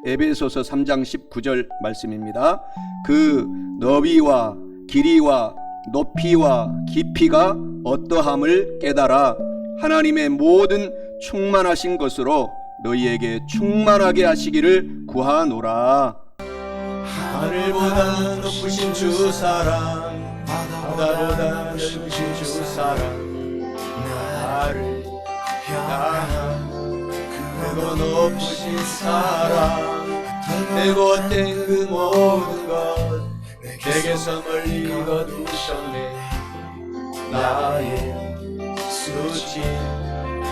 에베소서 3장 19절 말씀입니다. 그 너비와 길이와 높이와 깊이가 어떠함을 깨달아 하나님의 모든 충만하신 것으로 너희에게 충만하게 하시기를 구하노라. 하늘보다 높으신 주 사랑, 바다보다 넓으신 주 사랑, 나를 향한 크고 높으신 사랑, 내고 된 그 모든 것 내게서 멀리 거두셨네. 나의 수치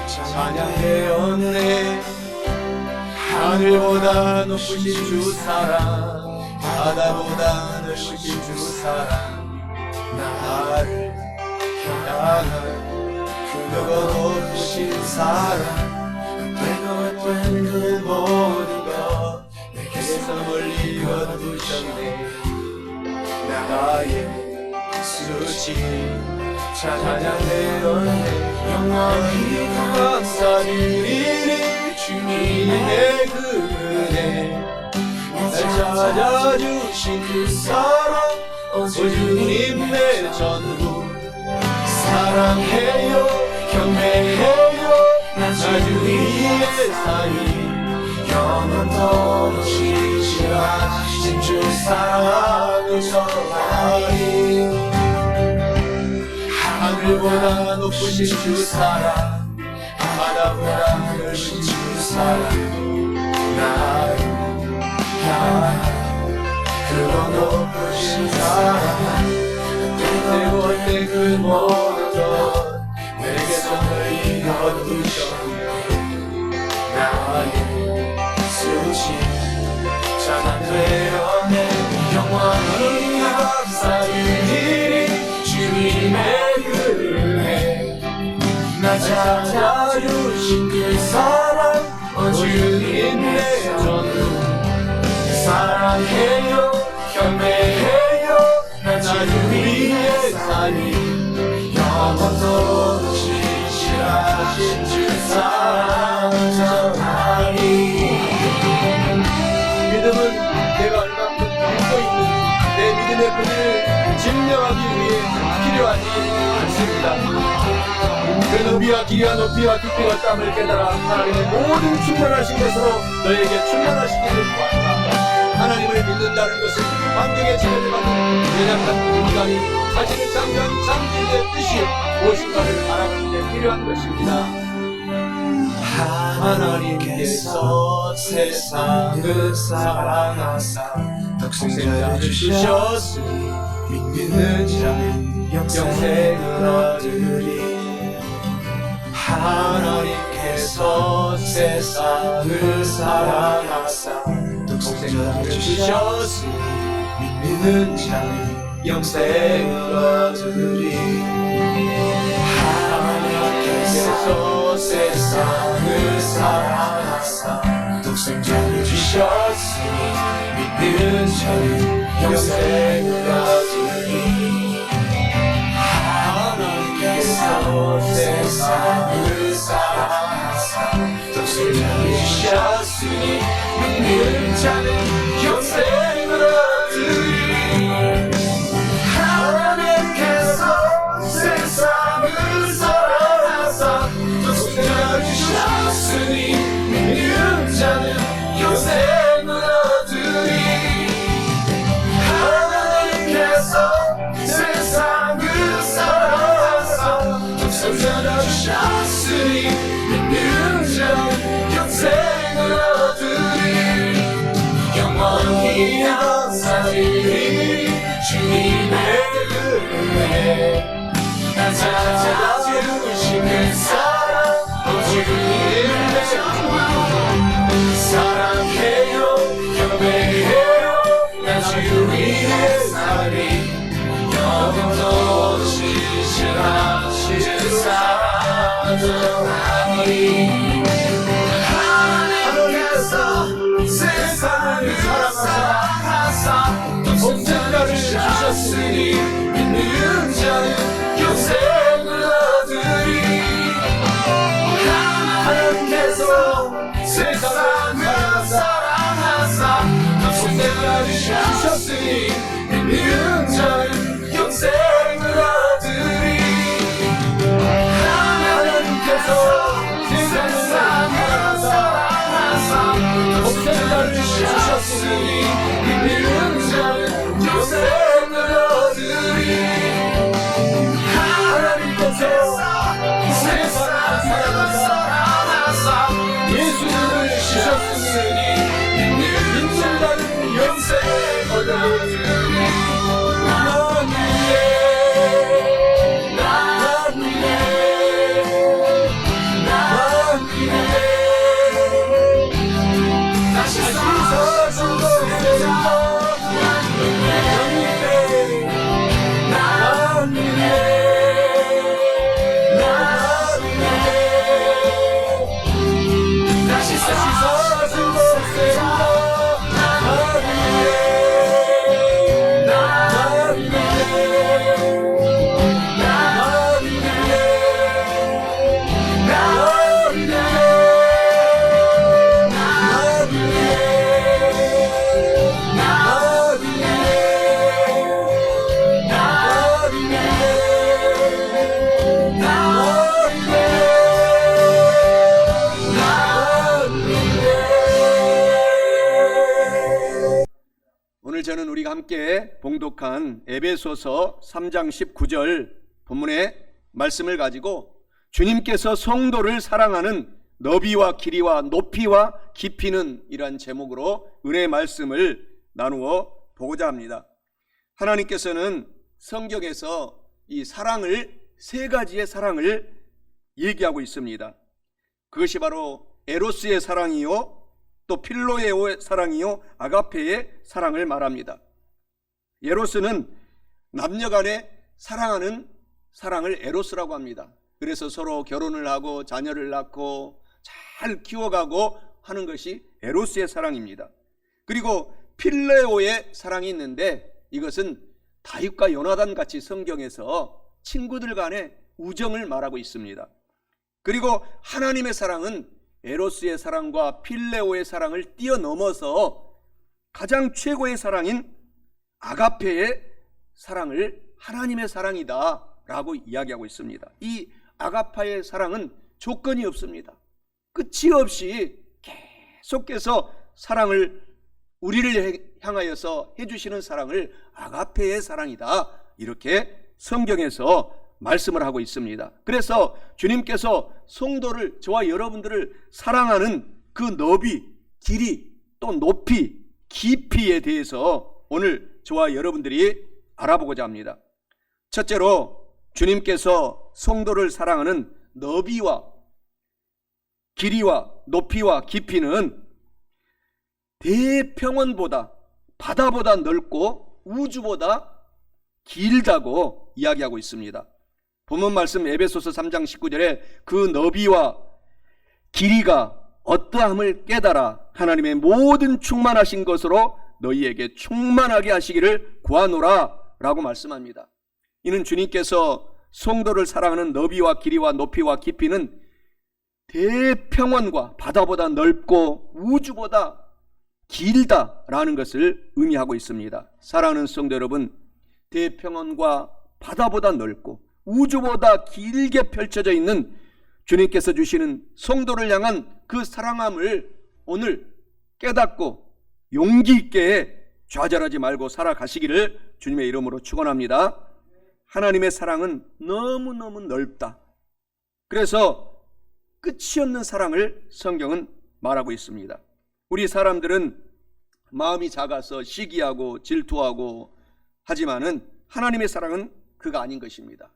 찬양되었네. 하늘보다 높으신 주 사랑, 바다보다 넓으신 주 사랑, 나를 향한 크고 높으신 사랑, 내고 된 그 모든 것 내게서 멀리 거두셨네. 나의 수치 찬양되었네. 영원히 감사드리리 주님의 그 은혜, 날 찾아주신 그 사랑, 오 주님의 전부. 사랑해요, 경배해요, 나 주위의 사이, 영원토록 신실하신 주 사랑을 전하리. 하늘보다 높으신 주 사랑, 바다보다 넓으신 주 사랑, 나를 향한 그런 높으신 사랑, 내고 내 그 모든 것 내게서 멀리 거두셨네. 나의 수치 찬양되었네. 영원히 감사드리리 주님의 그 은혜, 나 찾아주신 그 사랑, 오 주님의 전부. 사랑해요, 경배해요, 나 주위의 산이, 영원토록 신실하신 주 사랑 전하리. 믿음은 내가 얼만큼 믿고 있는 내 믿음의 근을 증명하기 위해 필요하지 않습니다. 그 너비와 길이와 높이와 깊이와 땀을 깨달아 하나님의 모든 충만하신 것으로 너에게 충만하시기를 구한다. 하나님을 믿는다는 것은 환경에 제한받는 연약한 인간이 자신의 장기의 뜻이 무엇인가를 알아가는 데 필요한 것입니다. 하나님께서 세상을 사랑하사 독생자를 주셨으니 믿는 자는 영생을 얻으리. 하나님께서 세상을 사랑하사 독생자를 주셨으니 믿는 자는 영생을 얻으리. 하나님께서 세상을 사랑하사 독생자를 주셨으니 믿는 자는 영생을 얻으리. 하나님께서 세상을 사랑하사 독생자를 주셨으니 믿는 자는 영생을 얻으리. 하나님께서 세상을 사랑하사 독생자를 주셨으니 믿는 자는 영생을 얻으리. 하나님께서 세상을 사랑하사 독생자를 주셨으니 믿는 자는 영생을 얻으리. 영원히 감사드리리 주님의 은혜, 나 찾아주신 그 사랑, 오 주님의 전부. 사랑해요, 경배해요, 나 주위의 사리, 영원토록 신실하신 사랑 전하리. 하나님께서 세상을 사랑하사 독생자를 주셨으니 믿는 자는 영생을 얻으리. 하나님께서 세상을 사랑하사 주셨으니 믿는 자는 영생을 얻으리. 하나님께서 세상을 사랑하사 목생자를 주셨으니 믿는 자는 영생을 얻으리. 하나님께서 세상을 사랑하사 예수님을 주셨으니 믿는 자는 영생을 얻으리. 오늘 저는 우리가 함께 봉독한 에베소서 3장 19절 본문의 말씀을 가지고 주님께서 성도를 사랑하는 너비와 길이와 높이와 깊이는 이란 제목으로 은혜의 말씀을 나누어 보고자 합니다. 하나님께서는 성경에서 이 사랑을 세 가지의 사랑을 얘기하고 있습니다. 그것이 바로 에로스의 사랑이요, 또 필로에오의 사랑이요, 아가페의 사랑을 말합니다. 에로스는 남녀간에 사랑하는 사랑을 에로스라고 합니다. 그래서 서로 결혼을 하고 자녀를 낳고 잘 키워가고 하는 것이 에로스의 사랑입니다. 그리고 필레오의 사랑이 있는데 이것은 다윗과 요나단 같이 성경에서 친구들 간의 우정을 말하고 있습니다. 그리고 하나님의 사랑은 에로스의 사랑과 필레오의 사랑을 뛰어넘어서 가장 최고의 사랑인 아가페의 사랑을 하나님의 사랑이다 라고 이야기하고 있습니다. 이 아가파의 사랑은 조건이 없습니다. 끝이 없이 계속해서 사랑을 우리를 향하여서 해주시는 사랑을 아가페의 사랑이다 이렇게 성경에서 말씀을 하고 있습니다. 그래서 주님께서 성도를, 저와 여러분들을 사랑하는 그 너비, 길이, 또 높이, 깊이에 대해서 오늘 저와 여러분들이 알아보고자 합니다. 첫째로 주님께서 성도를 사랑하는 너비와 길이와 높이와 깊이는 대평원보다, 바다보다 넓고 우주보다 길다고 이야기하고 있습니다. 본문 말씀 에베소서 3장 19절에 그 너비와 길이가 어떠함을 깨달아 하나님의 모든 충만하신 것으로 너희에게 충만하게 하시기를 구하노라 라고 말씀합니다. 이는 주님께서 성도를 사랑하는 너비와 길이와 높이와 깊이는 대평원과 바다보다 넓고 우주보다 길다라는 것을 의미하고 있습니다. 사랑하는 성도 여러분, 대평원과 바다보다 넓고 우주보다 길게 펼쳐져 있는 주님께서 주시는 성도를 향한 그 사랑함을 오늘 깨닫고 용기 있게 좌절하지 말고 살아가시기를 주님의 이름으로 축원합니다. 하나님의 사랑은 너무너무 넓다. 그래서 끝이 없는 사랑을 성경은 말하고 있습니다. 우리 사람들은 마음이 작아서 시기하고 질투하고 하지만은 하나님의 사랑은 그가 아닌 것입니다.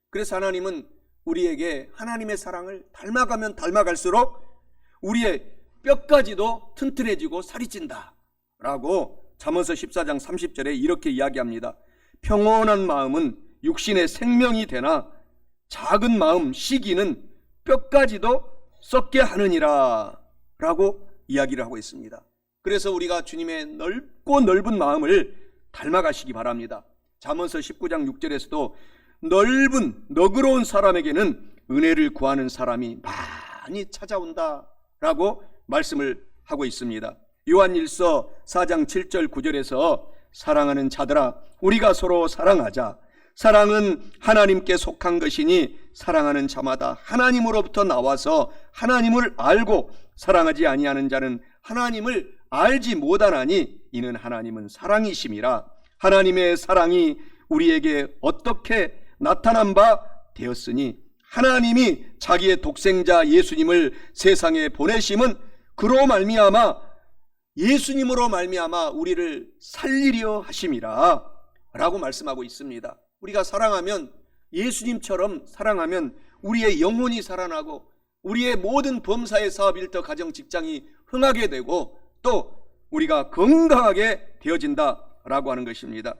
그래서 하나님은 우리에게 하나님의 사랑을 닮아가면 닮아갈수록 우리의 뼈까지도 튼튼해지고 살이 찐다 라고 잠언서 14장 30절에 이렇게 이야기합니다. 평온한 마음은 육신의 생명이 되나 작은 마음 시기는 뼈까지도 썩게 하느니라 라고 이야기를 하고 있습니다. 그래서 우리가 주님의 넓고 넓은 마음을 닮아가시기 바랍니다. 잠언서 19장 6절에서도 넓은 너그러운 사람에게는 은혜를 구하는 사람이 많이 찾아온다 라고 말씀을 하고 있습니다. 요한일서 4장 7절 9절에서 사랑하는 자들아 우리가 서로 사랑하자. 사랑은 하나님께 속한 것이니 사랑하는 자마다 하나님으로부터 나와서 하나님을 알고 사랑하지 아니하는 자는 하나님을 알지 못하나니 이는 하나님은 사랑이심이라. 하나님의 사랑이 우리에게 어떻게 나타난 바 되었으니 하나님이 자기의 독생자 예수님을 세상에 보내심은 그로 말미암아 예수님으로 말미암아 우리를 살리려 하심이라 라고 말씀하고 있습니다. 우리가 사랑하면, 예수님처럼 사랑하면 우리의 영혼이 살아나고 우리의 모든 범사의 사업, 일터, 가정, 직장이 흥하게 되고 또 우리가 건강하게 되어진다 라고 하는 것입니다.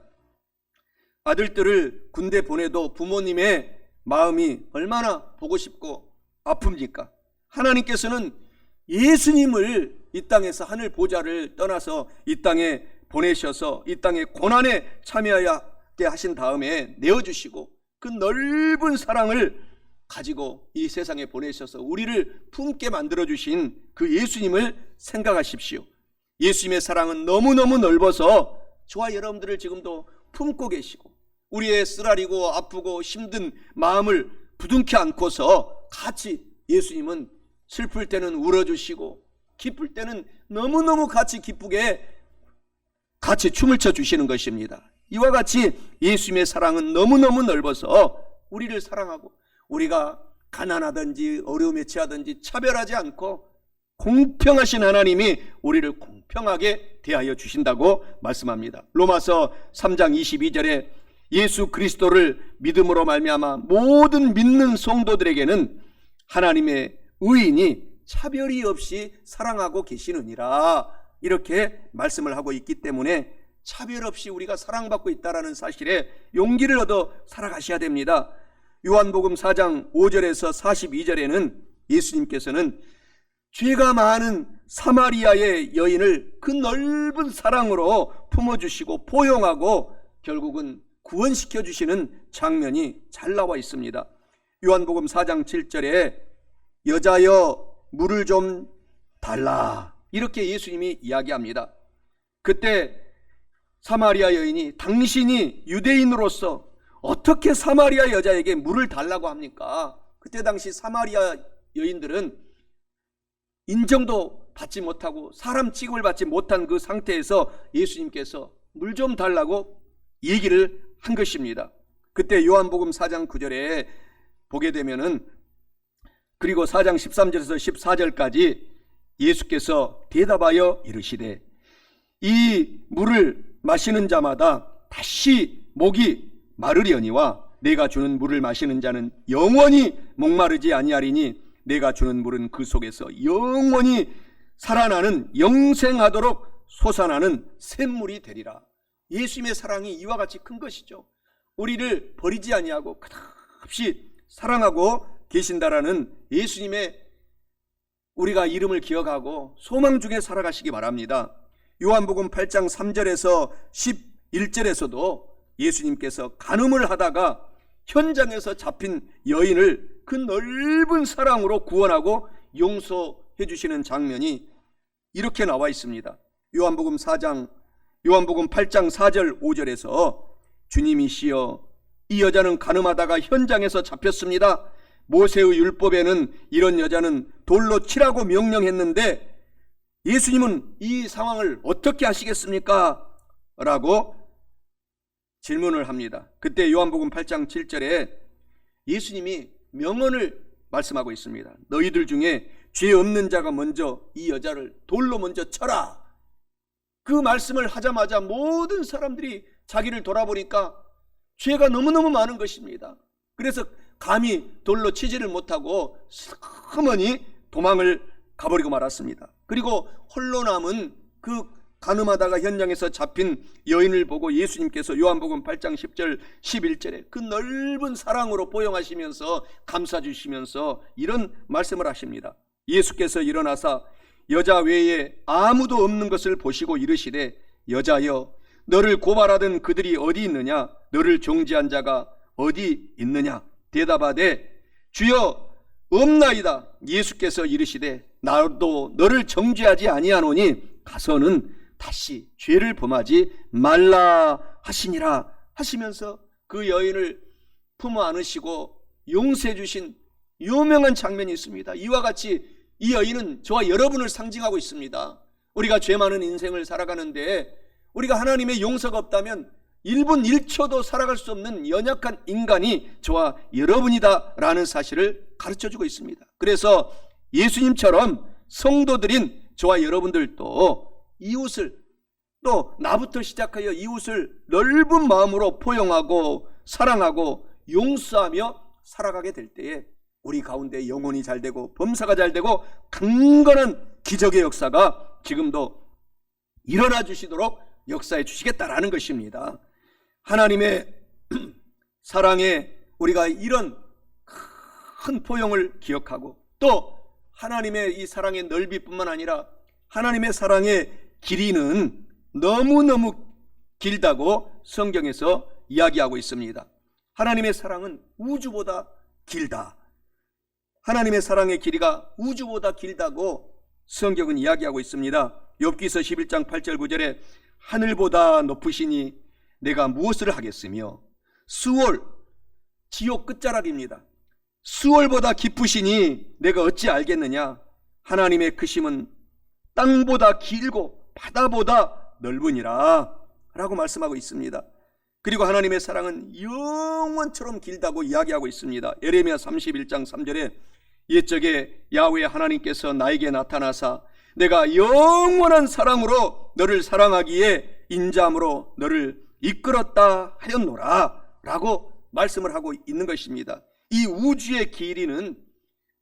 아들들을 군대 보내도 부모님의 마음이 얼마나 보고 싶고 아픕니까? 하나님께서는 예수님을 이 땅에서 하늘 보좌를 떠나서 이 땅에 보내셔서 이 땅의 고난에 참여하게 하신 다음에 내어주시고 그 넓은 사랑을 가지고 이 세상에 보내셔서 우리를 품게 만들어주신 그 예수님을 생각하십시오. 예수님의 사랑은 너무너무 넓어서 저와 여러분들을 지금도 품고 계시고 우리의 쓰라리고 아프고 힘든 마음을 부둥켜 안고서 같이 예수님은 슬플 때는 울어주시고 기쁠 때는 너무너무 같이 기쁘게 같이 춤을 춰주시는 것입니다. 이와 같이 예수님의 사랑은 너무너무 넓어서 우리를 사랑하고 우리가 가난하든지 어려움에 처하든지 차별하지 않고 공평하신 하나님이 우리를 공평하게 대하여 주신다고 말씀합니다. 로마서 3장 22절에 예수 그리스도를 믿음으로 말미암아 모든 믿는 성도들에게는 하나님의 의인이 차별이 없이 사랑하고 계시느니라 이렇게 말씀을 하고 있기 때문에 차별 없이 우리가 사랑받고 있다는 사실에 용기를 얻어 살아가셔야 됩니다. 요한복음 4장 5절에서 42절에는 예수님께서는 죄가 많은 사마리아의 여인을 그 넓은 사랑으로 품어주시고 포용하고 결국은 구원시켜 주시는 장면이 잘 나와 있습니다. 요한복음 4장 7절에 여자여 물을 좀 달라 이렇게 예수님이 이야기합니다. 그때 사마리아 여인이 당신이 유대인으로서 어떻게 사마리아 여자에게 물을 달라고 합니까? 그때 당시 사마리아 여인들은 인정도 받지 못하고 사람 취급을 받지 못한 그 상태에서 예수님께서 물 좀 달라고 얘기를 한 것입니다. 그때 요한복음 4장 9절에 보게 되면은 그리고 4장 13절에서 14절까지 예수께서 대답하여 이르시되 이 물을 마시는 자마다 다시 목이 마르려니와 내가 주는 물을 마시는 자는 영원히 목마르지 아니하리니 내가 주는 물은 그 속에서 영원히 살아나는 영생하도록 솟아나는 샘물이 되리라. 예수님의 사랑이 이와 같이 큰 것이죠. 우리를 버리지 아니하고 끝없이 사랑하고 계신다라는 예수님의 우리가 이름을 기억하고 소망 중에 살아가시기 바랍니다. 요한복음 8장 3절에서 11절에서도 예수님께서 간음을 하다가 현장에서 잡힌 여인을 그 넓은 사랑으로 구원하고 용서해 주시는 장면이 이렇게 나와 있습니다. 요한복음 8장 4절 5절에서 주님이시여 이 여자는 간음하다가 현장에서 잡혔습니다. 모세의 율법에는 이런 여자는 돌로 치라고 명령했는데 예수님은 이 상황을 어떻게 하시겠습니까? 라고 질문을 합니다. 그때 요한복음 8장 7절에 예수님이 명언을 말씀하고 있습니다. 너희들 중에 죄 없는 자가 먼저 이 여자를 돌로 먼저 쳐라. 그 말씀을 하자마자 모든 사람들이 자기를 돌아보니까 죄가 너무너무 많은 것입니다. 그래서 감히 돌로 치지를 못하고 슬그머니 도망을 가버리고 말았습니다. 그리고 홀로 남은 그 간음하다가 현장에서 잡힌 여인을 보고 예수님께서 요한복음 8장 10절 11절에 그 넓은 사랑으로 포용하시면서 감싸주시면서 이런 말씀을 하십니다. 예수께서 일어나사 여자 외에 아무도 없는 것을 보시고 이르시되 여자여 너를 고발하던 그들이 어디 있느냐? 너를 정죄한 자가 어디 있느냐? 대답하되 주여 없나이다. 예수께서 이르시되 나도 너를 정죄하지 아니하노니 가서는 다시 죄를 범하지 말라 하시니라 하시면서 그 여인을 품어 안으시고 용서해 주신 유명한 장면이 있습니다. 이와 같이 이 여인은 저와 여러분을 상징하고 있습니다. 우리가 죄 많은 인생을 살아가는데 우리가 하나님의 용서가 없다면 1분 1초도 살아갈 수 없는 연약한 인간이 저와 여러분이다라는 사실을 가르쳐주고 있습니다. 그래서 예수님처럼 성도들인 저와 여러분들도 이웃을, 또 나부터 시작하여 이웃을 넓은 마음으로 포용하고 사랑하고 용서하며 살아가게 될 때에 우리 가운데 영혼이 잘 되고 범사가 잘 되고 강건한 기적의 역사가 지금도 일어나 주시도록 역사해 주시겠다라는 것입니다. 하나님의 사랑에 우리가 이런 큰 포용을 기억하고, 또 하나님의 이 사랑의 넓이뿐만 아니라 하나님의 사랑의 길이는 너무너무 길다고 성경에서 이야기하고 있습니다. 하나님의 사랑은 우주보다 길다. 하나님의 사랑의 길이가 우주보다 길다고 성경은 이야기하고 있습니다. 욥기서 11장 8절 9절에 하늘보다 높으시니 내가 무엇을 하겠으며, 수월, 지옥 끝자락입니다. 수월보다 깊으시니 내가 어찌 알겠느냐. 하나님의 크심은 땅보다 길고 바다보다 넓으니라 라고 말씀하고 있습니다. 그리고 하나님의 사랑은 영원처럼 길다고 이야기하고 있습니다. 예레미야 31장 3절에 옛적에 야훼 하나님께서 나에게 나타나사 내가 영원한 사랑으로 너를 사랑하기에 인자함으로 너를 이끌었다 하였노라 라고 말씀을 하고 있는 것입니다. 이 우주의 길이는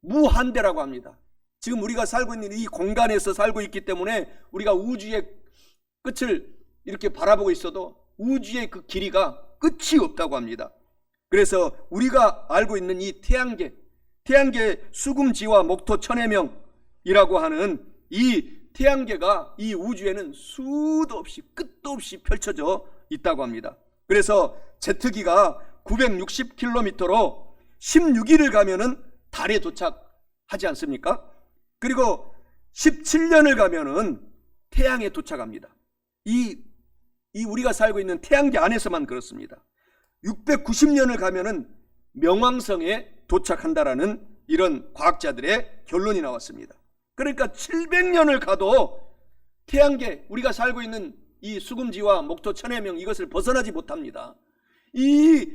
무한대라고 합니다. 지금 우리가 살고 있는 이 공간에서 살고 있기 때문에 우리가 우주의 끝을 이렇게 바라보고 있어도 우주의 그 길이가 끝이 없다고 합니다. 그래서 우리가 알고 있는 이 태양계 수금지와 목토 천해명이라고 하는 이 태양계가 이 우주에는 수도 없이 끝도 없이 펼쳐져 있다고 합니다. 그래서 제트기가 960km로 16일을 가면은 달에 도착하지 않습니까? 그리고 17년을 가면은 태양에 도착합니다. 이 우리가 살고 있는 태양계 안에서만 그렇습니다. 690년을 가면은 명왕성에 도착한다라는 이런 과학자들의 결론이 나왔습니다. 그러니까 700년을 가도 태양계, 우리가 살고 있는 이 수금지와 목토 천해명 이것을 벗어나지 못합니다. 이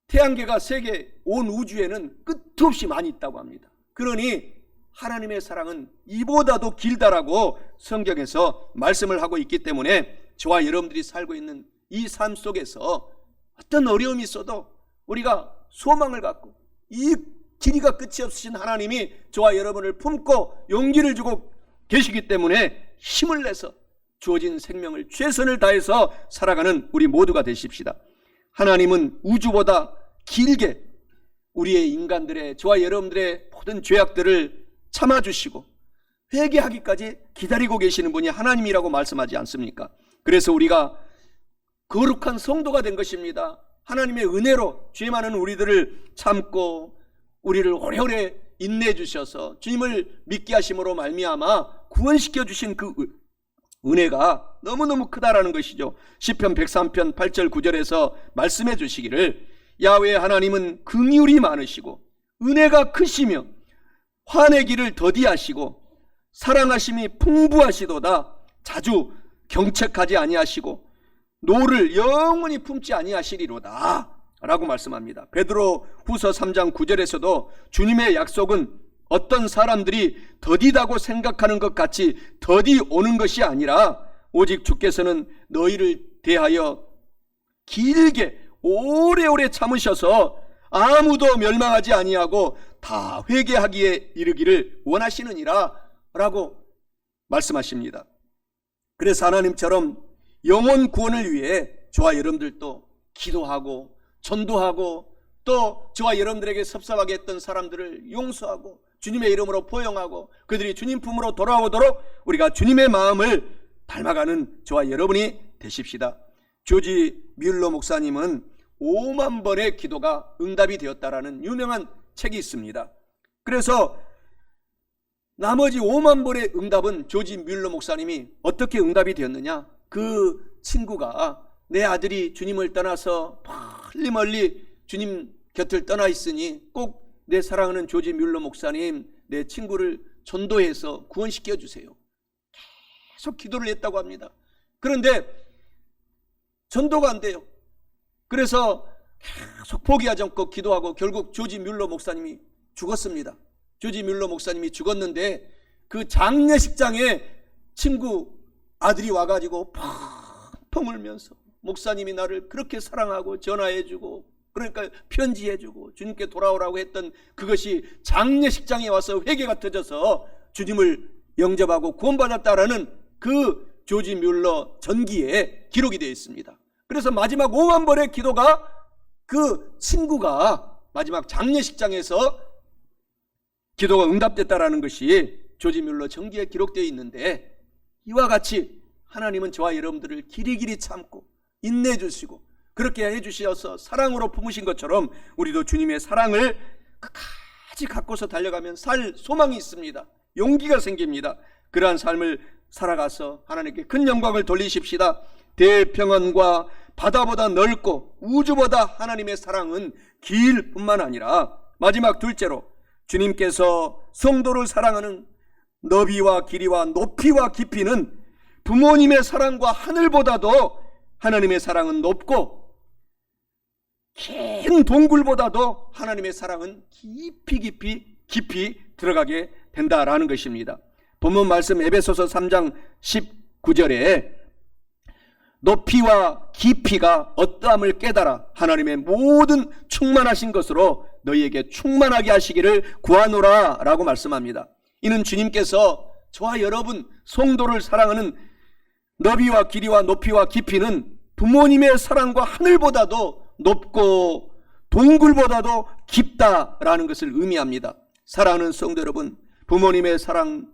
태양계가 세계 온 우주에는 끝도 없이 많이 있다고 합니다. 그러니 하나님의 사랑은 이보다도 길다라고 성경에서 말씀을 하고 있기 때문에 저와 여러분들이 살고 있는 이 삶 속에서 어떤 어려움이 있어도 우리가 소망을 갖고 이 길이가 끝이 없으신 하나님이 저와 여러분을 품고 용기를 주고 계시기 때문에 힘을 내서 주어진 생명을 최선을 다해서 살아가는 우리 모두가 되십시다. 하나님은 우주보다 길게 우리의 인간들의, 저와 여러분들의 모든 죄악들을 참아주시고 회개하기까지 기다리고 계시는 분이 하나님이라고 말씀하지 않습니까? 그래서 우리가 거룩한 성도가 된 것입니다. 하나님의 은혜로 죄 많은 우리들을 참고 우리를 오래오래 인내해 주셔서 주님을 믿게 하심으로 말미암아 구원시켜 주신 그 은혜가 너무너무 크다라는 것이죠. 시편 103편 8절 9절에서 말씀해 주시기를 야훼 하나님은 긍휼이 많으시고 은혜가 크시며 화내기를 더디하시고 사랑하심이 풍부하시도다. 자주 경책하지 아니하시고 노를 영원히 품지 아니하시리로다 라고 말씀합니다. 베드로 후서 3장 9절에서도 주님의 약속은 어떤 사람들이 더디다고 생각하는 것 같이 더디 오는 것이 아니라 오직 주께서는 너희를 대하여 길게 오래오래 참으셔서 아무도 멸망하지 아니하고 다 회개하기에 이르기를 원하시느니라 라고 말씀하십니다. 그래서 하나님처럼 영혼 구원을 위해 저와 여러분들도 기도하고 전도하고 또 저와 여러분들에게 섭섭하게 했던 사람들을 용서하고 주님의 이름으로 포용하고 그들이 주님 품으로 돌아오도록 우리가 주님의 마음을 닮아가는 저와 여러분이 되십시다. 조지 뮬러 목사님은 5만 번의 기도가 응답이 되었다라는 유명한 책이 있습니다. 그래서 나머지 5만 벌의 응답은 조지 뮬러 목사님이 어떻게 응답이 되었느냐? 그 친구가 내 아들이 주님을 떠나서 멀리 멀리 주님 곁을 떠나 있으니 꼭 내 사랑하는 조지 뮬러 목사님, 내 친구를 전도해서 구원시켜 주세요. 계속 기도를 했다고 합니다. 그런데 전도가 안 돼요. 그래서 계속 포기하지 않고 기도하고 결국 조지 뮬러 목사님이 죽었습니다. 조지 뮬러 목사님이 죽었는데 그 장례식장에 친구 아들이 와가지고 펑펑 울면서 목사님이 나를 그렇게 사랑하고 전화해주고 그러니까 편지해주고 주님께 돌아오라고 했던 그것이 장례식장에 와서 회개가 터져서 주님을 영접하고 구원받았다라는 그 조지 뮬러 전기에 기록이 되어 있습니다. 그래서 마지막 5만 벌의 기도가 그 친구가 마지막 장례식장에서 기도가 응답됐다라는 것이 조지 뮬러 전기에 기록되어 있는데, 이와 같이 하나님은 저와 여러분들을 길이길이 참고 인내해 주시고 그렇게 해 주셔서 사랑으로 품으신 것처럼 우리도 주님의 사랑을 끝까지 갖고서 달려가면 살 소망이 있습니다. 용기가 생깁니다. 그러한 삶을 살아가서 하나님께 큰 영광을 돌리십시다. 대평원과 바다보다 넓고 우주보다 하나님의 사랑은 길 뿐만 아니라 마지막 둘째로 주님께서 성도를 사랑하는 너비와 길이와 높이와 깊이는 부모님의 사랑과 하늘보다도 하나님의 사랑은 높고 긴 동굴보다도 하나님의 사랑은 깊이 들어가게 된다라는 것입니다. 본문 말씀 에베소서 3장 19절에 높이와 깊이가 어떠함을 깨달아 하나님의 모든 충만하신 것으로 너희에게 충만하게 하시기를 구하노라 라고 말씀합니다. 이는 주님께서 저와 여러분 성도를 사랑하는 너비와 길이와 높이와 깊이는 부모님의 사랑과 하늘보다도 높고 동굴보다도 깊다라는 것을 의미합니다. 사랑하는 성도 여러분, 부모님의 사랑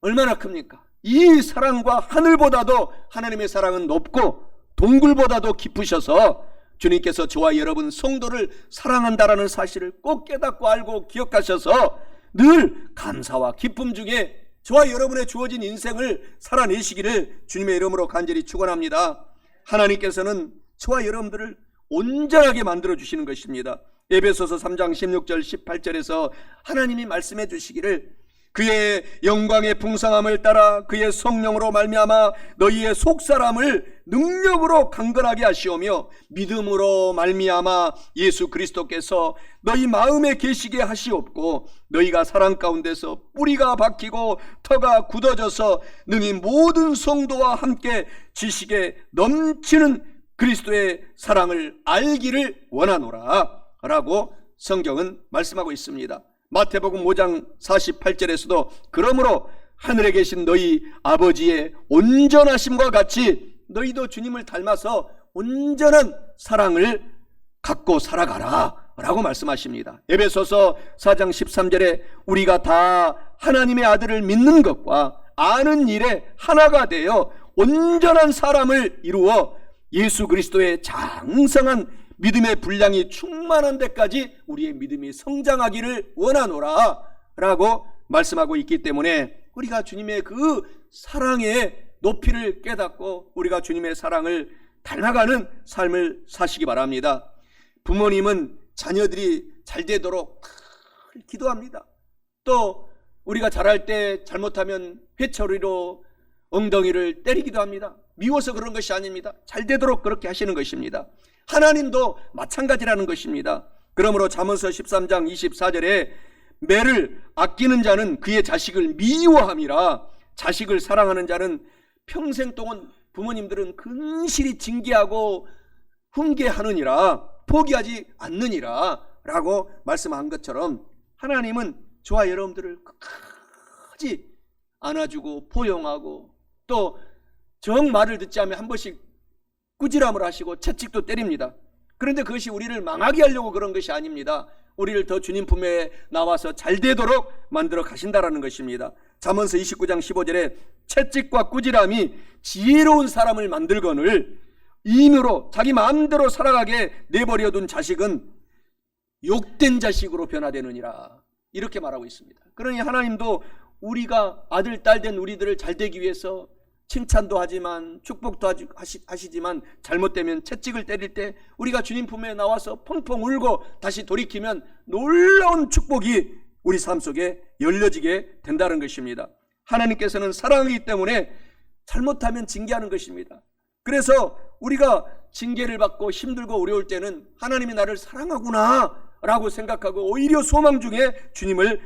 얼마나 큽니까? 이 사랑과 하늘보다도 하나님의 사랑은 높고 동굴보다도 깊으셔서 주님께서 저와 여러분 성도를 사랑한다라는 사실을 꼭 깨닫고 알고 기억하셔서 늘 감사와 기쁨 중에 저와 여러분의 주어진 인생을 살아내시기를 주님의 이름으로 간절히 축원합니다. 하나님께서는 저와 여러분들을 온전하게 만들어 주시는 것입니다. 에베소서 3장 16절 18절에서 하나님이 말씀해 주시기를 그의 영광의 풍성함을 따라 그의 성령으로 말미암아 너희의 속사람을 능력으로 강건하게 하시오며 믿음으로 말미암아 예수 그리스도께서 너희 마음에 계시게 하시옵고 너희가 사랑 가운데서 뿌리가 박히고 터가 굳어져서 능히 모든 성도와 함께 지식에 넘치는 그리스도의 사랑을 알기를 원하노라 라고 성경은 말씀하고 있습니다. 마태복음 5장 48절에서도 그러므로 하늘에 계신 너희 아버지의 온전하심과 같이 너희도 주님을 닮아서 온전한 사랑을 갖고 살아가라 라고 말씀하십니다. 에베소서 4장 13절에 우리가 다 하나님의 아들을 믿는 것과 아는 일에 하나가 되어 온전한 사람을 이루어 예수 그리스도의 장성한 믿음의 분량이 충만한 데까지 우리의 믿음이 성장하기를 원하노라 라고 말씀하고 있기 때문에 우리가 주님의 그 사랑의 높이를 깨닫고 우리가 주님의 사랑을 닮아가는 삶을 사시기 바랍니다. 부모님은 자녀들이 잘 되도록 기도합니다. 또 우리가 잘할 때 잘못하면 회초리로 엉덩이를 때리기도 합니다. 미워서 그런 것이 아닙니다. 잘 되도록 그렇게 하시는 것입니다. 하나님도 마찬가지라는 것입니다. 그러므로 잠언서 13장 24절에 매를 아끼는 자는 그의 자식을 미워함이라 자식을 사랑하는 자는 평생 동안 부모님들은 근실히 징계하고 훈계하느니라 포기하지 않느니라 라고 말씀한 것처럼 하나님은 저와 여러분들을 끝까지 안아주고 포용하고 또 정 말을 듣지 않으면 한 번씩 꾸지람을 하시고 채찍도 때립니다. 그런데 그것이 우리를 망하게 하려고 그런 것이 아닙니다. 우리를 더 주님 품에 나와서 잘 되도록 만들어 가신다라는 것입니다. 잠언서 29장 15절에 채찍과 꾸지람이 지혜로운 사람을 만들거늘 임으로 자기 마음대로 살아가게 내버려둔 자식은 욕된 자식으로 변화되느니라 이렇게 말하고 있습니다. 그러니 하나님도 우리가 아들, 딸 된 우리들을 잘 되기 위해서 칭찬도 하지만 축복도 하시지만 잘못되면 채찍을 때릴 때 우리가 주님 품에 나와서 펑펑 울고 다시 돌이키면 놀라운 축복이 우리 삶 속에 열려지게 된다는 것입니다. 하나님께서는 사랑하기 때문에 잘못하면 징계하는 것입니다. 그래서 우리가 징계를 받고 힘들고 어려울 때는 하나님이 나를 사랑하구나 라고 생각하고 오히려 소망 중에 주님을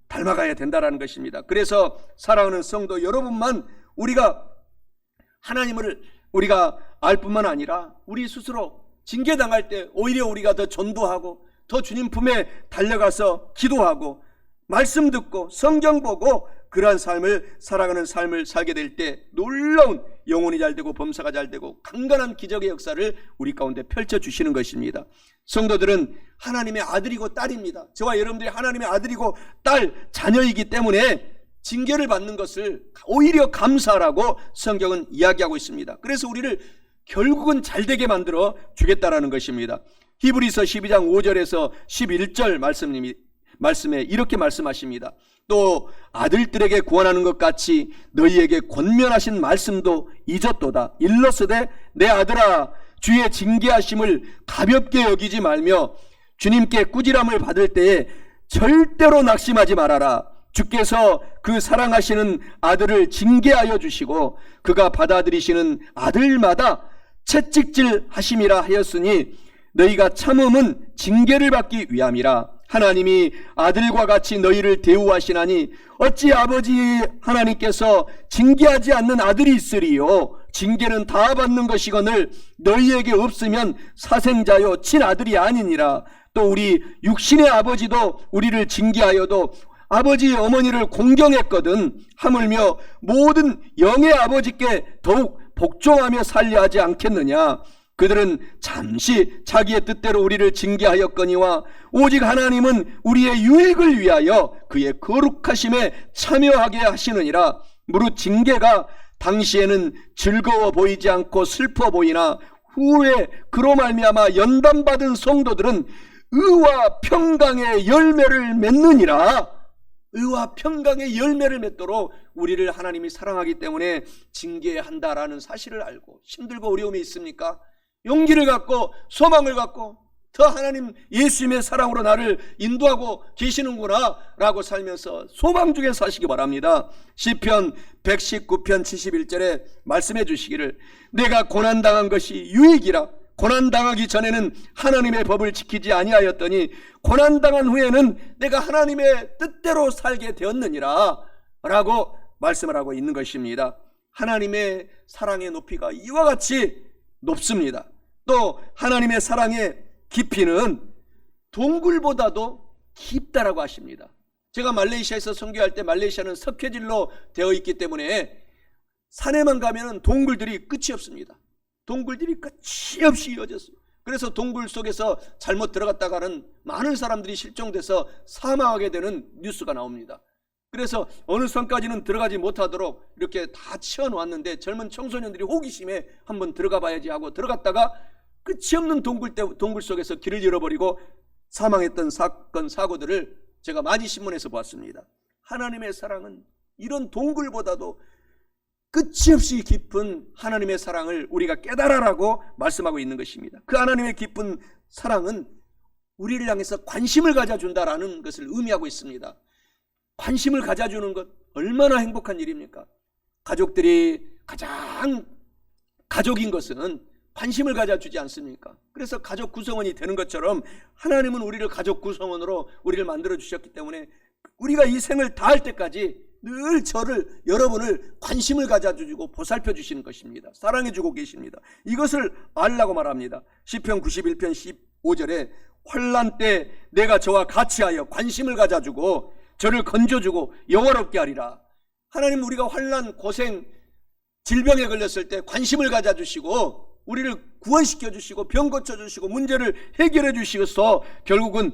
닮아가야 된다는 것입니다. 그래서 사랑하는 성도 여러분만 우리가 하나님을 우리가 알 뿐만 아니라 우리 스스로 징계당할 때 오히려 우리가 더 전도하고 더 주님 품에 달려가서 기도하고 말씀 듣고 성경 보고 그러한 삶을 살아가는 삶을 살게 될 때 놀라운 영혼이 잘 되고 범사가 잘 되고 강건한 기적의 역사를 우리 가운데 펼쳐주시는 것입니다. 성도들은 하나님의 아들이고 딸입니다. 저와 여러분들이 하나님의 아들이고 딸 자녀이기 때문에 징계를 받는 것을 오히려 감사라고 성경은 이야기하고 있습니다. 그래서 우리를 결국은 잘되게 만들어 주겠다라는 것입니다. 히브리서 12장 5절에서 11절 말씀에 이렇게 말씀하십니다. 또 아들들에게 구원하는 것 같이 너희에게 권면하신 말씀도 잊었도다. 일러스되 내 아들아 주의 징계하심을 가볍게 여기지 말며 주님께 꾸지람을 받을 때에 절대로 낙심하지 말아라. 주께서 그 사랑하시는 아들을 징계하여 주시고 그가 받아들이시는 아들마다 채찍질 하심이라 하였으니 너희가 참음은 징계를 받기 위함이라. 하나님이 아들과 같이 너희를 대우하시나니 어찌 아버지 하나님께서 징계하지 않는 아들이 있으리요. 징계는 다 받는 것이거늘 너희에게 없으면 사생자요 친아들이 아니니라. 또 우리 육신의 아버지도 우리를 징계하여도 아버지 어머니를 공경했거든 하물며 모든 영의 아버지께 더욱 복종하며 살려 하지 않겠느냐. 그들은 잠시 자기의 뜻대로 우리를 징계하였거니와 오직 하나님은 우리의 유익을 위하여 그의 거룩하심에 참여하게 하시느니라. 무릇 징계가 당시에는 즐거워 보이지 않고 슬퍼 보이나 후에 그로 말미암아 연단받은 성도들은 의와 평강의 열매를 맺느니라. 의와 평강의 열매를 맺도록 우리를 하나님이 사랑하기 때문에 징계한다라는 사실을 알고 힘들고 어려움이 있습니까? 용기를 갖고 소망을 갖고 더 하나님 예수님의 사랑으로 나를 인도하고 계시는구나 라고 살면서 소망 중에 사시기 바랍니다. 시편 119편 71절에 말씀해 주시기를 내가 고난당한 것이 유익이라. 고난당하기 전에는 하나님의 법을 지키지 아니하였더니 고난당한 후에는 내가 하나님의 뜻대로 살게 되었느니라 라고 말씀을 하고 있는 것입니다. 하나님의 사랑의 높이가 이와 같이 높습니다. 또 하나님의 사랑의 깊이는 동굴보다도 깊다라고 하십니다. 제가 말레이시아에서 선교할 때 말레이시아는 석회질로 되어 있기 때문에 산에만 가면 동굴들이 끝이 없습니다. 동굴들이 끝이 없이 이어졌어요. 그래서 동굴 속에서 잘못 들어갔다가는 많은 사람들이 실종돼서 사망하게 되는 뉴스가 나옵니다. 그래서 어느 선까지는 들어가지 못하도록 이렇게 다 치워놓았는데 젊은 청소년들이 호기심에 한번 들어가 봐야지 하고 들어갔다가 끝이 없는 동굴 속에서 길을 잃어버리고 사망했던 사건 사고들을 제가 많이 신문에서 봤습니다. 하나님의 사랑은 이런 동굴보다도 끝이 없이 깊은 하나님의 사랑을 우리가 깨달아라고 말씀하고 있는 것입니다. 그 하나님의 깊은 사랑은 우리를 향해서 관심을 가져준다라는 것을 의미하고 있습니다. 관심을 가져주는 것 얼마나 행복한 일입니까? 가족들이 가장 가족인 것은 관심을 가져주지 않습니까? 그래서 가족 구성원이 되는 것처럼 하나님은 우리를 가족 구성원으로 우리를 만들어 주셨기 때문에 우리가 이 생을 다할 때까지 늘 저를 여러분을 관심을 가져주고 보살펴 주시는 것입니다. 사랑해 주고 계십니다. 이것을 알라고 말합니다. 시편 91편 15절에 환난 때 내가 저와 같이하여 관심을 가져주고 저를 건져주고 영화롭게 하리라. 하나님 우리가 환난 고생 질병에 걸렸을 때 관심을 가져주시고 우리를 구원시켜 주시고 병 고쳐 주시고 문제를 해결해 주시고서 결국은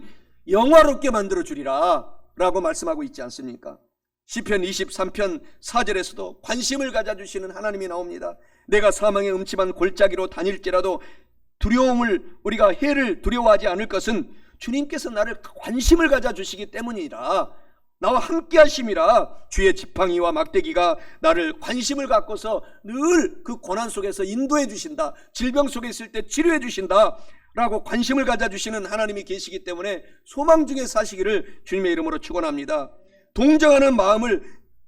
영화롭게 만들어 주리라 라고 말씀하고 있지 않습니까? 시편 23편 4절에서도 관심을 가져주시는 하나님이 나옵니다. 내가 사망의 음침한 골짜기로 다닐지라도 우리가 해를 두려워하지 않을 것은 주님께서 나를 관심을 가져주시기 때문이라 나와 함께 하심이라. 주의 지팡이와 막대기가 나를 관심을 갖고서 늘 그 고난 속에서 인도해 주신다. 질병 속에 있을 때 치료해 주신다 라고 관심을 가져주시는 하나님이 계시기 때문에 소망 중에 사시기를 주님의 이름으로 축원합니다. 동정하는 마음을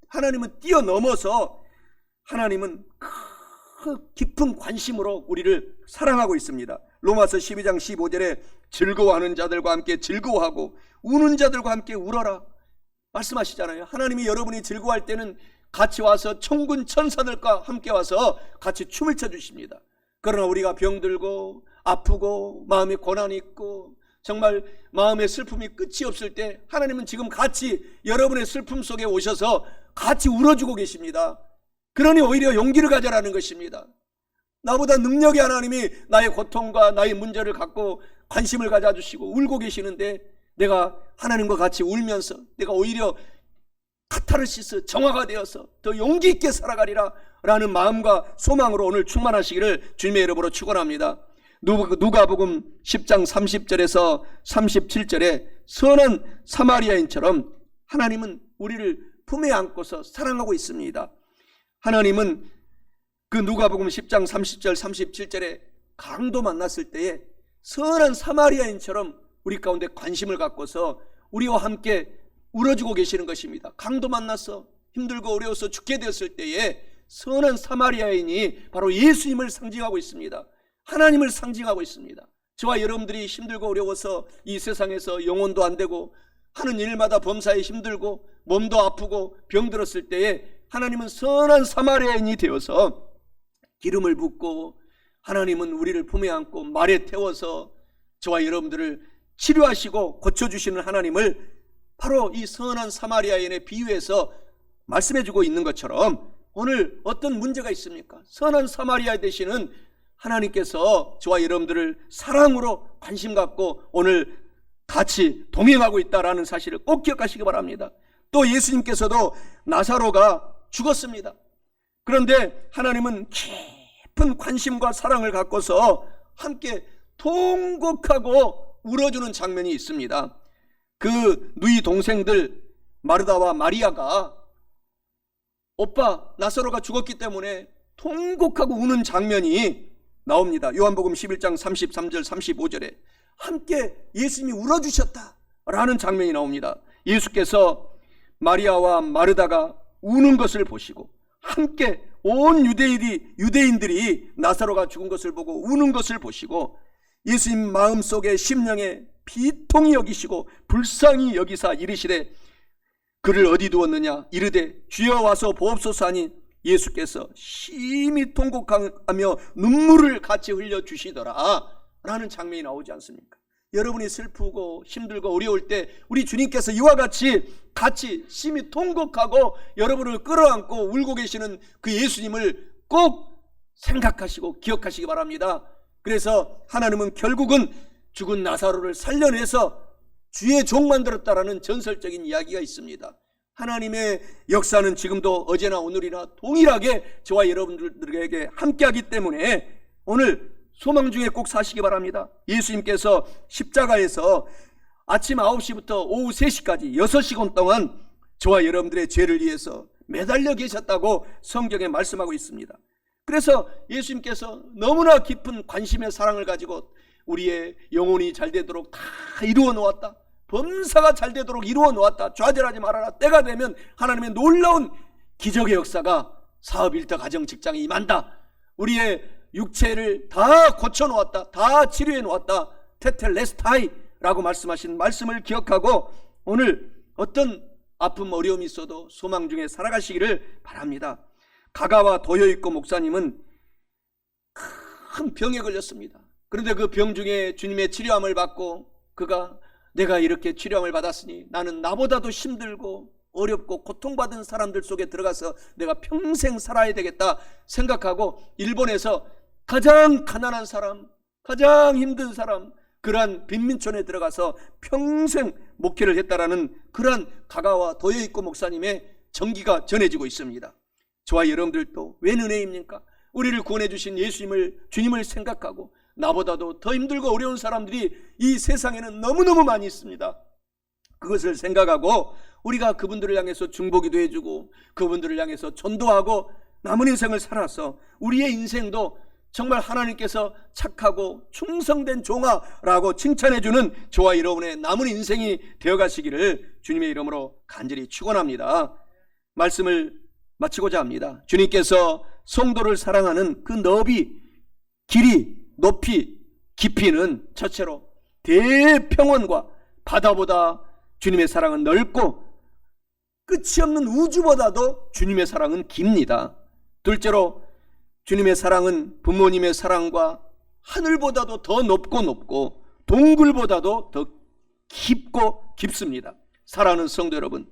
하나님은 뛰어넘어서 하나님은 깊은 관심으로 우리를 사랑하고 있습니다. 로마서 12장 15절에 즐거워하는 자들과 함께 즐거워하고 우는 자들과 함께 울어라 말씀하시잖아요. 하나님이 여러분이 즐거워할 때는 같이 와서 천군 천사들과 함께 와서 같이 춤을 춰주십니다. 그러나 우리가 병들고 아프고 마음에 고난이 있고 정말 마음의 슬픔이 끝이 없을 때 하나님은 지금 같이 여러분의 슬픔 속에 오셔서 같이 울어주고 계십니다. 그러니 오히려 용기를 가져라는 것입니다. 나보다 능력의 하나님이 나의 고통과 나의 문제를 갖고 관심을 가져주시고 울고 계시는데 내가 하나님과 같이 울면서 내가 오히려 카타르시스 정화가 되어서 더 용기 있게 살아가리라 라는 마음과 소망으로 오늘 충만하시기를 주님의 이름으로 축원합니다. 누가복음 10장 30절에서 37절에 선한 사마리아인처럼 하나님은 우리를 품에 안고서 사랑하고 있습니다. 하나님은 그 누가복음 10장 30절 37절에 강도 만났을 때에 선한 사마리아인처럼 우리 가운데 관심을 갖고서 우리와 함께 울어주고 계시는 것입니다. 강도 만나서 힘들고 어려워서 죽게 되었을 때에 선한 사마리아인이 바로 예수님을 상징하고 있습니다. 하나님을 상징하고 있습니다. 저와 여러분들이 힘들고 어려워서 이 세상에서 영혼도 안 되고 하는 일마다 범사에 힘들고 몸도 아프고 병들었을 때에 하나님은 선한 사마리아인이 되어서 기름을 붓고 하나님은 우리를 품에 안고 말에 태워서 저와 여러분들을 치료하시고 고쳐주시는 하나님을 바로 이 선한 사마리아인의 비유에서 말씀해주고 있는 것처럼 오늘 어떤 문제가 있습니까? 선한 사마리아 되시는 하나님께서 저와 여러분들을 사랑으로 관심 갖고 오늘 같이 동행하고 있다는 사실을 꼭 기억하시기 바랍니다. 또 예수님께서도 나사로가 죽었습니다. 그런데 하나님은 깊은 관심과 사랑을 갖고서 함께 통곡하고 울어주는 장면이 있습니다. 그 누이 동생들 마르다와 마리아가 오빠 나사로가 죽었기 때문에 통곡하고 우는 장면이 나옵니다. 요한복음 11장 33절 35절에 함께 예수님이 울어주셨다 라는 장면이 나옵니다. 예수께서 마리아와 마르다가 우는 것을 보시고 함께 온 유대인들이 나사로가 죽은 것을 보고 우는 것을 보시고 예수님 마음속에 심령에 비통히 여기시고 불쌍히 여기사 이르시되 그를 어디 두었느냐 이르되 주여 와서 보옵소서 하니 예수께서 심히 통곡하며 눈물을 같이 흘려주시더라 라는 장면이 나오지 않습니까? 여러분이 슬프고 힘들고 어려울 때 우리 주님께서 이와 같이 심히 통곡하고 여러분을 끌어안고 울고 계시는 그 예수님을 꼭 생각하시고 기억하시기 바랍니다. 그래서 하나님은 결국은 죽은 나사로를 살려내서 주의 종 만들었다라는 전설적인 이야기가 있습니다. 하나님의 역사는 지금도 어제나 오늘이나 동일하게 저와 여러분들에게 함께하기 때문에 오늘 소망 중에 꼭 사시기 바랍니다. 예수님께서 십자가에서 아침 9시부터 오후 3시까지 6시간 동안 저와 여러분들의 죄를 위해서 매달려 계셨다고 성경에 말씀하고 있습니다. 그래서 예수님께서 너무나 깊은 관심의 사랑을 가지고 우리의 영혼이 잘 되도록 다 이루어 놓았다. 범사가 잘 되도록 이루어 놓았다. 좌절하지 말아라. 때가 되면 하나님의 놀라운 기적의 역사가 사업, 일터, 가정, 직장에 임한다. 우리의 육체를 다 고쳐 놓았다. 다 치료해 놓았다. 테텔레스타이 라고 말씀하신 말씀을 기억하고 오늘 어떤 아픔 어려움이 있어도 소망 중에 살아가시기를 바랍니다. 가가와 도요이코 목사님은 큰 병에 걸렸습니다. 그런데 그 병 중에 주님의 치료함을 받고 그가 내가 이렇게 치료함을 받았으니 나는 나보다도 힘들고 어렵고 고통받은 사람들 속에 들어가서 내가 평생 살아야 되겠다 생각하고 일본에서 가장 가난한 사람, 가장 힘든 사람, 그러한 빈민촌에 들어가서 평생 목회를 했다라는 그러한 가가와 도요이코 목사님의 전기가 전해지고 있습니다. 저와 여러분들도 웬 은혜입니까? 우리를 구원해 주신 주님을 생각하고 나보다도 더 힘들고 어려운 사람들이 이 세상에는 너무너무 많이 있습니다. 그것을 생각하고 우리가 그분들을 향해서 중보기도 해주고 그분들을 향해서 전도하고 남은 인생을 살아서 우리의 인생도 정말 하나님께서 착하고 충성된 종아라고 칭찬해주는 저와 여러분의 남은 인생이 되어가시기를 주님의 이름으로 간절히 축원합니다. 말씀을 마치고자 합니다. 주님께서 성도를 사랑하는 그 너비, 길이, 높이, 깊이는 첫째로 대평원과 바다보다 주님의 사랑은 넓고 끝이 없는 우주보다도 주님의 사랑은 깁니다. 둘째로 주님의 사랑은 부모님의 사랑과 하늘보다도 더 높고 동굴보다도 더 깊고 깊습니다. 사랑하는 성도 여러분,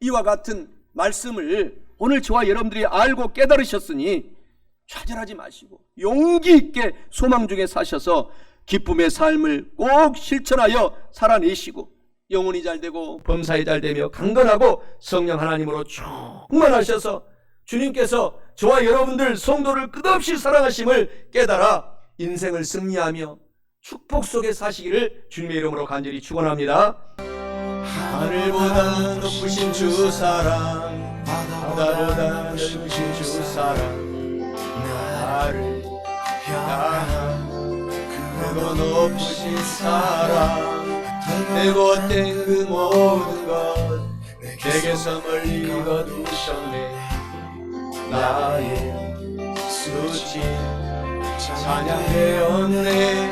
이와 같은 말씀을 오늘 저와 여러분들이 알고 깨달으셨으니 좌절하지 마시고 용기 있게 소망 중에 사셔서 기쁨의 삶을 꼭 실천하여 살아내시고 영혼이 잘되고 범사에 잘되며 강건하고 성령 하나님으로 충만하셔서 주님께서 저와 여러분들 성도를 끝없이 사랑하심을 깨달아 인생을 승리하며 축복 속에 사시기를 주님의 이름으로 간절히 축원합니다. 하늘보다 높으신 주 사랑, 바다보다 넓으신 주 사랑, 나를 향한 크고 높으신 사랑, 내고 뗀 그 모든 것 내게서 멀리 거두셨네. 나의 수치 찬양되었네.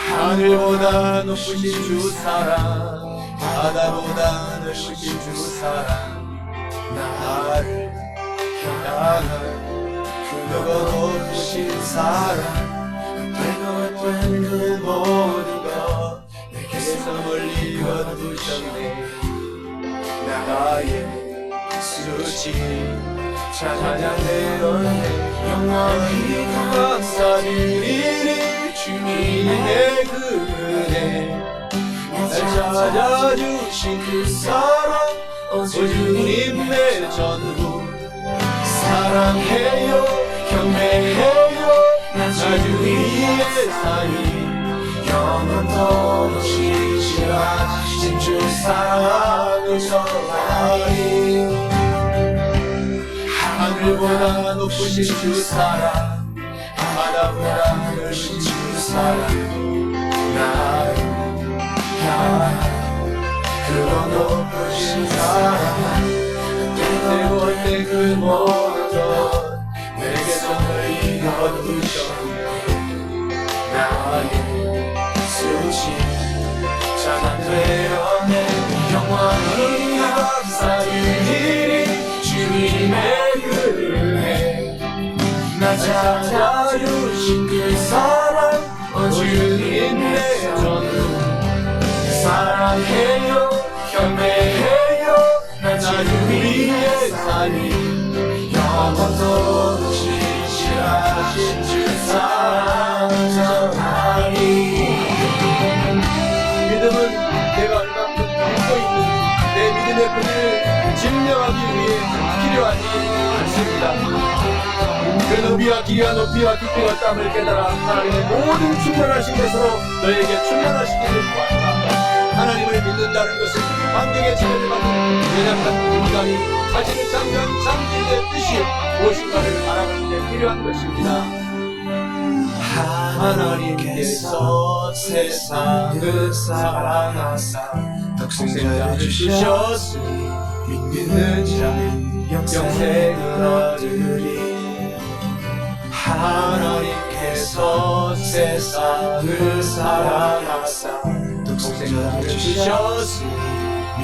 하늘보다 높으신 주 사랑, 바다보다 넓으신 주 사랑, 나를 향한 크고 높으신 사랑, 내가 뗀 그 모든 것 내게서 멀리 거두셨네. 나의 수치 찬양되었네. 영원히 감사드리리 주님의 그 은혜, 날 찾아주신 그 사랑, 오 주님 내 전부 사랑해요, 경배해요. 나 주위의 사이 영원토록 신실하신 주 사랑을 전하리. 하늘보다 높으신 주 사랑, 바다보다 넓으신 주 사랑, 나를 향한 그런 높으신 사랑, 내고 뗀 그 모든 것 내게서 멀리 거두셨네. 나의 수치 찬양되었네. 영원히 감사드리리 주님의 그 은혜, 나 찾아주신 그 사랑, 오 주님 내 전부 사랑해요, 경배해요. 나 주위의 삶이 영원토록 신실하신 주 사랑 전하리. 믿음은 내가 얼만큼 믿고 있는지 내 믿음의 근을 증명하기 위해 필요하지 않습니다. 그 너비와 길이와 높이와 깊이와 땀을 깨달아 하나님의 모든 충만하신 것으로 너에게 충만하시기를 구한다. 하나님을 믿는다는 것은 환경에 지배를 받는 연약한 인간이 자신의 장기의 뜻이 무엇인가를 알아가는 데 필요한 것입니다. 하나님께서 세상을 사랑하사 독생자를 주셨으니 믿는 자는 영생을 얻으리. 하나님께서 세상을 사랑하사 독생자를 주셨으니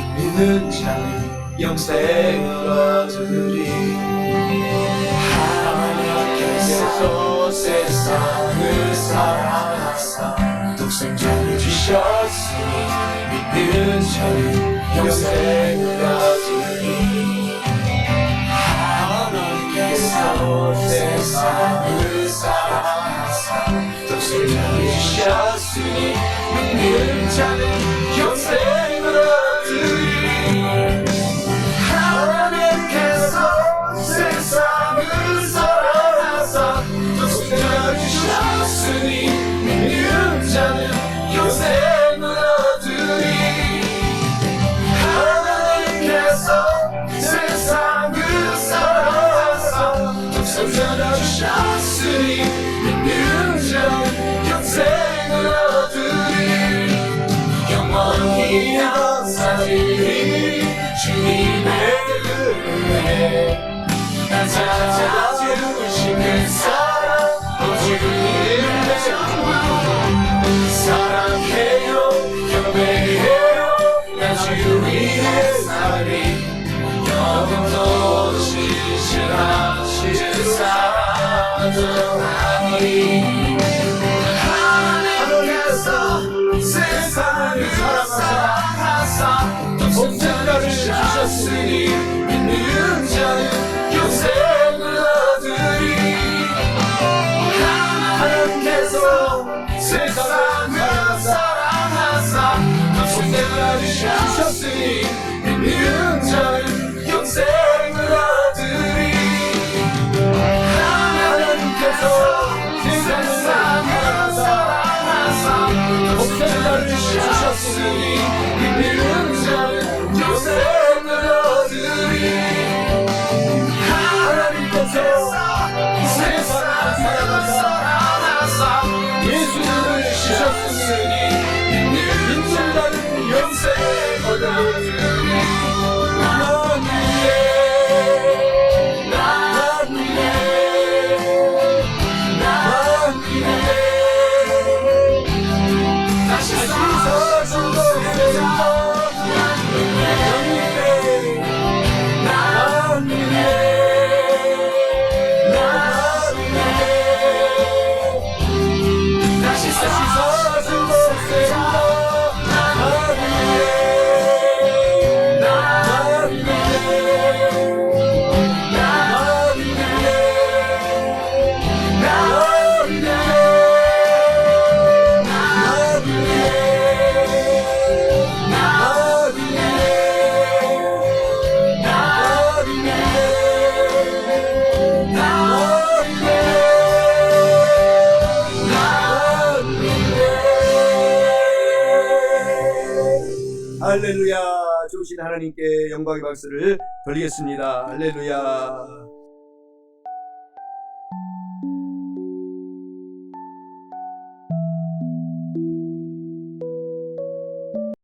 믿는 자는 영생을 얻으리. 하나님께서 세상을 사랑하사 독생자를 주셨으니 믿는 자는 영생을 얻으리. 하나님께서 세상을 사랑하사 독생자를 주셨으니 믿는 자는 영생을 얻으리. 하나님께서 세상을 사랑하사 독생자를 주셨으니 믿는 자는 영생을 얻으리. 하나님께서 주셨으니 믿는 자는 영생을 얻으리 영원히 감사드리 주님의 은혜 나 찾아주시는 사랑 주님의 사랑해요 경배해요 나 주님의 살이 영원토록 신실하신 사랑하니 하나님께서 세상을 사랑하사 독생자를 주셨으니 믿는 자는 영생을 얻으리 하나님께서 세상을 사랑하사 독생자를 주셨으니 믿는 자는 영생을 얻으리 하나님께서 세상을 사랑하사 독생자를 주셨으니 믿는 자는 영생을 얻으리 하나님께서 세상을 사랑하사 예수를 주셨으니 믿는 자는 영생을 얻으리 할렐루야. 주신 하나님께 영광의 박수를 돌리겠습니다. 할렐루야.